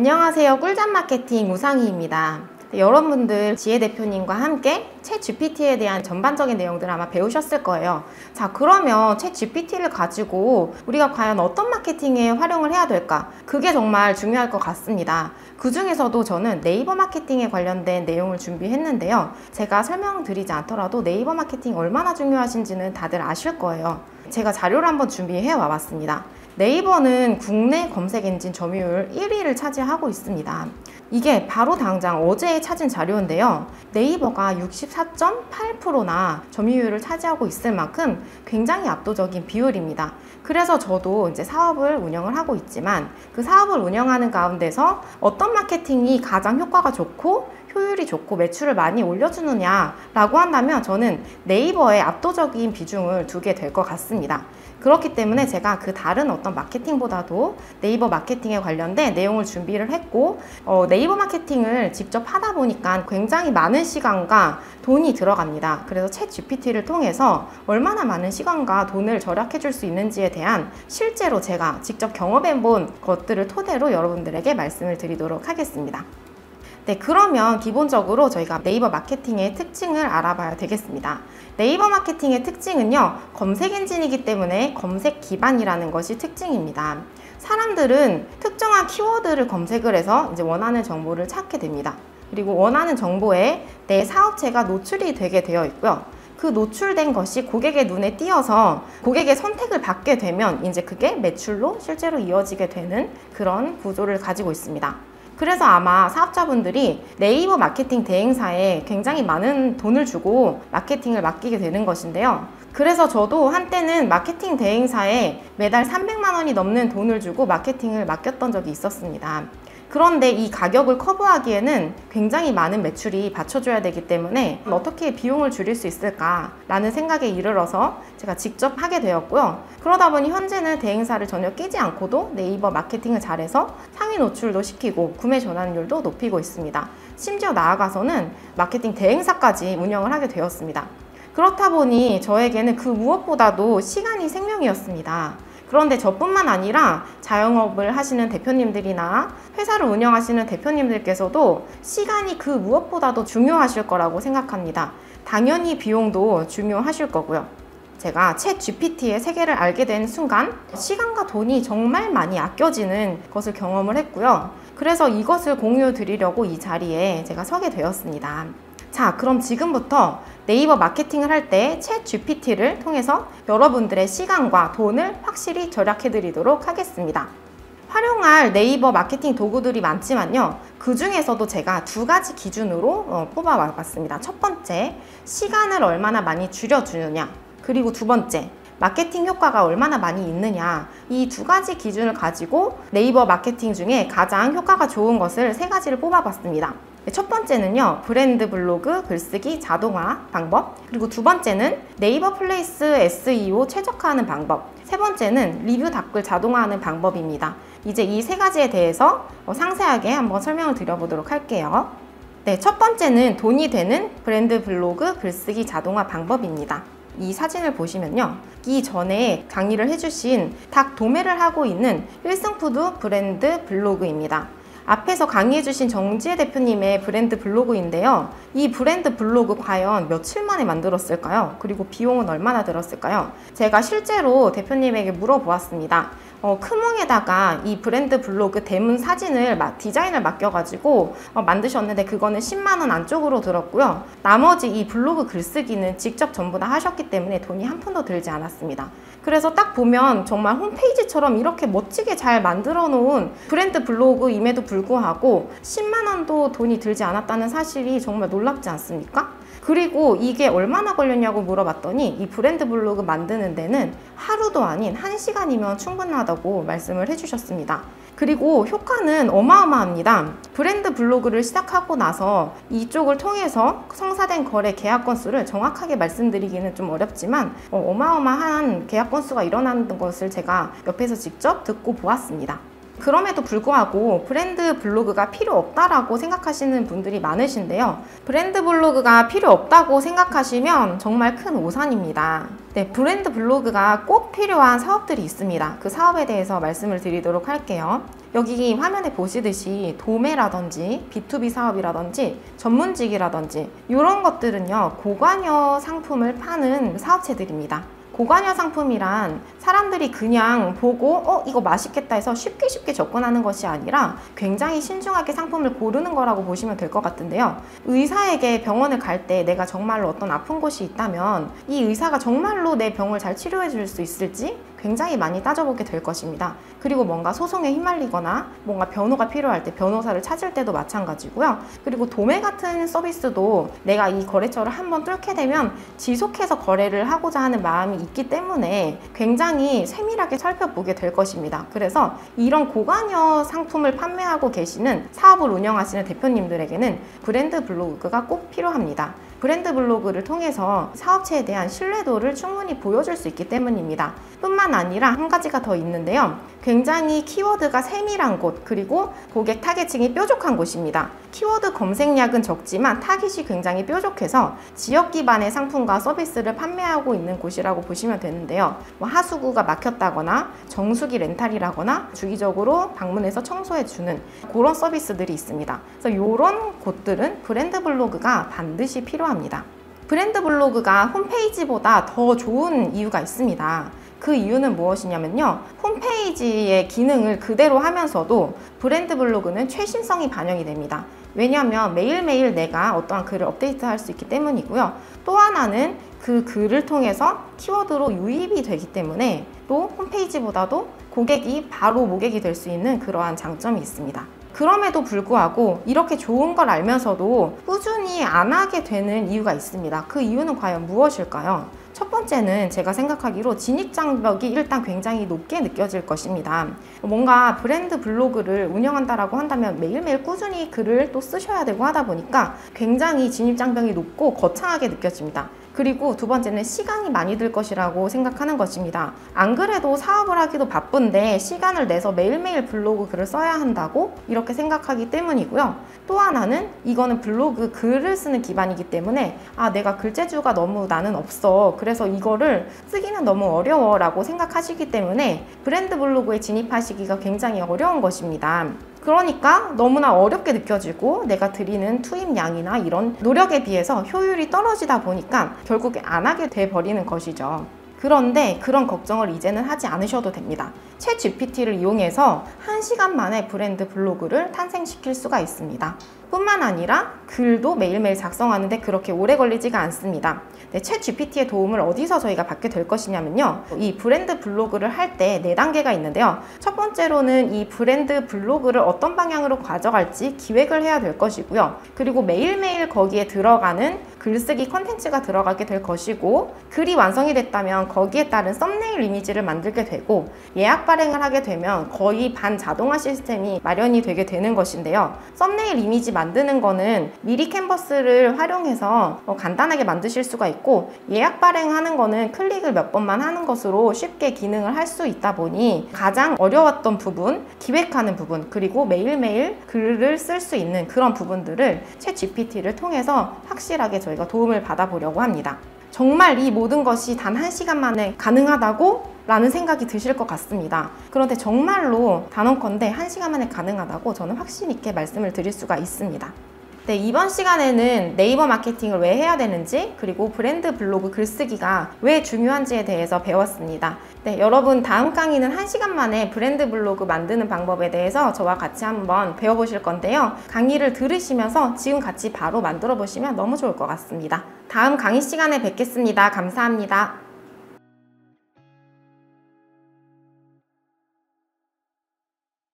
안녕하세요. 꿀잠 마케팅 우상희입니다. 여러분들 지혜 대표님과 함께 챗 GPT에 대한 전반적인 내용들 아마 배우셨을 거예요. 자, 그러면 챗 GPT를 가지고 우리가 과연 어떤 마케팅에 활용을 해야 될까? 그게 정말 중요할 것 같습니다. 그 중에서도 저는 네이버 마케팅에 관련된 내용을 준비했는데요. 제가 설명드리지 않더라도 네이버 마케팅이 얼마나 중요하신지는 다들 아실 거예요. 제가 자료를 한번 준비해 와봤습니다. 네이버는 국내 검색 엔진 점유율 1위를 차지하고 있습니다. 이게 바로 당장 어제 찾은 자료인데요. 네이버가 64.8%나 점유율을 차지하고 있을 만큼 굉장히 압도적인 비율입니다. 그래서 저도 이제 사업을 운영을 하고 있지만 그 사업을 운영하는 가운데서 어떤 마케팅이 가장 효과가 좋고 효율이 좋고 매출을 많이 올려주느냐 라고 한다면 저는 네이버에 압도적인 비중을 두게 될 것 같습니다. 그렇기 때문에 제가 그 다른 어떤 마케팅보다도 네이버 마케팅에 관련된 내용을 준비를 했고 네이버 마케팅을 직접 하다 보니까 굉장히 많은 시간과 돈이 들어갑니다. 그래서 챗 GPT를 통해서 얼마나 많은 시간과 돈을 절약해 줄 수 있는지에 대한 실제로 제가 직접 경험해 본 것들을 토대로 여러분들에게 말씀을 드리도록 하겠습니다. 네, 그러면 기본적으로 저희가 네이버 마케팅의 특징을 알아봐야 되겠습니다. 네이버 마케팅의 특징은요, 검색 엔진이기 때문에 검색 기반이라는 것이 특징입니다. 사람들은 특정한 키워드를 검색을 해서 이제 원하는 정보를 찾게 됩니다. 그리고 원하는 정보에 내 사업체가 노출이 되게 되어 있고요. 그 노출된 것이 고객의 눈에 띄어서 고객의 선택을 받게 되면 이제 그게 매출로 실제로 이어지게 되는 그런 구조를 가지고 있습니다. 그래서 아마 사업자분들이 네이버 마케팅 대행사에 굉장히 많은 돈을 주고 마케팅을 맡기게 되는 것인데요. 그래서 저도 한때는 마케팅 대행사에 매달 300만 원이 넘는 돈을 주고 마케팅을 맡겼던 적이 있었습니다. 그런데 이 가격을 커버하기에는 굉장히 많은 매출이 받쳐줘야 되기 때문에 어떻게 비용을 줄일 수 있을까 라는 생각에 이르러서 제가 직접 하게 되었고요. 그러다 보니 현재는 대행사를 전혀 끼지 않고도 네이버 마케팅을 잘해서 상위 노출도 시키고 구매 전환율도 높이고 있습니다. 심지어 나아가서는 마케팅 대행사까지 운영을 하게 되었습니다. 그렇다 보니 저에게는 그 무엇보다도 시간이 생명이었습니다. 그런데 저뿐만 아니라 자영업을 하시는 대표님들이나 회사를 운영하시는 대표님들께서도 시간이 그 무엇보다도 중요하실 거라고 생각합니다. 당연히 비용도 중요하실 거고요. 제가 챗 GPT의 세계를 알게 된 순간 시간과 돈이 정말 많이 아껴지는 것을 경험을 했고요. 그래서 이것을 공유 드리려고 이 자리에 제가 서게 되었습니다. 자, 그럼 지금부터 네이버 마케팅을 할 때 챗 GPT를 통해서 여러분들의 시간과 돈을 확실히 절약해 드리도록 하겠습니다. 활용할 네이버 마케팅 도구들이 많지만요. 그 중에서도 제가 두 가지 기준으로 뽑아 봤습니다. 첫 번째, 시간을 얼마나 많이 줄여주느냐. 그리고 두 번째, 마케팅 효과가 얼마나 많이 있느냐. 이 두 가지 기준을 가지고 네이버 마케팅 중에 가장 효과가 좋은 것을 세 가지를 뽑아 봤습니다. 첫 번째는요, 브랜드 블로그 글쓰기 자동화 방법. 그리고 두 번째는 네이버 플레이스 SEO 최적화하는 방법. 세 번째는 리뷰 답글 자동화하는 방법입니다. 이제 이 세 가지에 대해서 상세하게 한번 설명을 드려보도록 할게요. 네, 첫 번째는 돈이 되는 브랜드 블로그 글쓰기 자동화 방법입니다. 이 사진을 보시면요, 이전에 강의를 해주신 닭 도매를 하고 있는 일승푸드 브랜드 블로그입니다. 앞에서 강의해주신 정지혜 대표님의 브랜드 블로그인데요. 이 브랜드 블로그 과연 며칠 만에 만들었을까요? 그리고 비용은 얼마나 들었을까요? 제가 실제로 대표님에게 물어보았습니다. 크몽에다가 이 브랜드 블로그 대문 사진을 디자인을 맡겨가지고 만드셨는데 그거는 10만 원 안쪽으로 들었고요. 나머지 이 블로그 글쓰기는 직접 전부 다 하셨기 때문에 돈이 한 푼도 들지 않았습니다. 그래서 딱 보면 정말 홈페이지처럼 이렇게 멋지게 잘 만들어 놓은 브랜드 블로그임에도 불구하고 10만 원도 돈이 들지 않았다는 사실이 정말 놀랍지 않습니까? 그리고 이게 얼마나 걸렸냐고 물어봤더니 이 브랜드 블로그 만드는 데는 하루도 아닌 1시간이면 충분하다고 말씀을 해주셨습니다. 그리고 효과는 어마어마합니다. 브랜드 블로그를 시작하고 나서 이쪽을 통해서 성사된 거래 계약 건수를 정확하게 말씀드리기는 좀 어렵지만 어마어마한 계약 건수가 일어나는 것을 제가 옆에서 직접 듣고 보았습니다. 그럼에도 불구하고 브랜드 블로그가 필요 없다라고 생각하시는 분들이 많으신데요. 브랜드 블로그가 필요 없다고 생각하시면 정말 큰 오산입니다. 네, 브랜드 블로그가 꼭 필요한 사업들이 있습니다. 그 사업에 대해서 말씀을 드리도록 할게요. 여기 화면에 보시듯이 도매라든지 B2B 사업이라든지 전문직이라든지 이런 것들은요, 고관여 상품을 파는 사업체들입니다. 고관여 상품이란 사람들이 그냥 보고 이거 맛있겠다 해서 쉽게 접근하는 것이 아니라 굉장히 신중하게 상품을 고르는 거라고 보시면 될 것 같은데요. 의사에게 병원을 갈 때 내가 정말로 어떤 아픈 곳이 있다면 이 의사가 정말로 내 병을 잘 치료해 줄 수 있을지 굉장히 많이 따져보게 될 것입니다. 그리고 뭔가 소송에 휘말리거나 뭔가 변호가 필요할 때 변호사를 찾을 때도 마찬가지고요. 그리고 도매 같은 서비스도 내가 이 거래처를 한번 뚫게 되면 지속해서 거래를 하고자 하는 마음이 있기 때문에 굉장히 세밀하게 살펴보게 될 것입니다. 그래서 이런 고관여 상품을 판매하고 계시는 사업을 운영하시는 대표님들에게는 브랜드 블로그가 꼭 필요합니다. 브랜드 블로그를 통해서 사업체에 대한 신뢰도를 충분히 보여줄 수 있기 때문입니다. 뿐만 아니라 한 가지가 더 있는데요. 굉장히 키워드가 세밀한 곳, 그리고 고객 타겟층이 뾰족한 곳입니다. 키워드 검색량은 적지만 타깃이 굉장히 뾰족해서 지역 기반의 상품과 서비스를 판매하고 있는 곳이라고 보시면 되는데요. 하수구가 막혔다거나 정수기 렌탈이라거나 주기적으로 방문해서 청소해주는 그런 서비스들이 있습니다. 그래서 이런 곳들은 브랜드 블로그가 반드시 필요합니다. 브랜드 블로그가 홈페이지보다 더 좋은 이유가 있습니다. 그 이유는 무엇이냐면요. 홈페이지의 기능을 그대로 하면서도 브랜드 블로그는 최신성이 반영이 됩니다. 왜냐하면 매일매일 내가 어떠한 글을 업데이트할 수 있기 때문이고요. 또 하나는 그 글을 통해서 키워드로 유입이 되기 때문에 또 홈페이지보다도 고객이 바로 모객이 될 수 있는 그러한 장점이 있습니다. 그럼에도 불구하고 이렇게 좋은 걸 알면서도 꾸준히 안 하게 되는 이유가 있습니다. 그 이유는 과연 무엇일까요? 첫 번째는 제가 생각하기로 진입장벽이 일단 굉장히 높게 느껴질 것입니다. 뭔가 브랜드 블로그를 운영한다라고 한다면 매일매일 꾸준히 글을 또 쓰셔야 되고 하다 보니까 굉장히 진입장벽이 높고 거창하게 느껴집니다. 그리고 두 번째는 시간이 많이 들 것이라고 생각하는 것입니다. 안 그래도 사업을 하기도 바쁜데 시간을 내서 매일매일 블로그 글을 써야 한다고 이렇게 생각하기 때문이고요. 또 하나는 이거는 블로그 글을 쓰는 기반이기 때문에 내가 글재주가 너무 나는 없어. 그래서 이거를 쓰기는 너무 어려워 라고 생각하시기 때문에 브랜드 블로그에 진입하시기가 굉장히 어려운 것입니다. 그러니까 너무나 어렵게 느껴지고 내가 드리는 투입량이나 이런 노력에 비해서 효율이 떨어지다 보니까 결국에 안 하게 돼버리는 것이죠. 그런데 그런 걱정을 이제는 하지 않으셔도 됩니다. 챗 GPT를 이용해서 1시간 만에 브랜드 블로그를 탄생시킬 수가 있습니다. 뿐만 아니라 글도 매일매일 작성하는데 그렇게 오래 걸리지가 않습니다. 챗 GPT의 도움을 어디서 저희가 받게 될 것이냐면요. 이 브랜드 블로그를 할 때 4단계가 있는데요. 첫 번째로는 이 브랜드 블로그를 어떤 방향으로 가져갈지 기획을 해야 될 것이고요. 그리고 매일매일 거기에 들어가는 글쓰기 컨텐츠가 들어가게 될 것이고, 글이 완성이 됐다면 거기에 따른 썸네일 이미지를 만들게 되고, 예약 발행을 하게 되면 거의 반자동화 시스템이 마련이 되게 되는 것인데요. 썸네일 이미지 만드는 거는 미리 캔버스를 활용해서 간단하게 만드실 수가 있고, 예약 발행하는 거는 클릭을 몇 번만 하는 것으로 쉽게 기능을 할 수 있다 보니 가장 어려웠던 부분, 기획하는 부분, 그리고 매일매일 글을 쓸 수 있는 그런 부분들을 챗 GPT를 통해서 확실하게 저희가 도움을 받아보려고 합니다. 정말 이 모든 것이 단 1시간 만에 가능하다고? 라는 생각이 드실 것 같습니다. 그런데 정말로 단언컨대 1시간 만에 가능하다고 저는 확신 있게 말씀을 드릴 수가 있습니다. 네, 이번 시간에는 네이버 마케팅을 왜 해야 되는지, 그리고 브랜드 블로그 글쓰기가 왜 중요한지에 대해서 배웠습니다. 네, 여러분 다음 강의는 1시간 만에 브랜드 블로그 만드는 방법에 대해서 저와 같이 한번 배워보실 건데요. 강의를 들으시면서 지금 같이 바로 만들어 보시면 너무 좋을 것 같습니다. 다음 강의 시간에 뵙겠습니다. 감사합니다.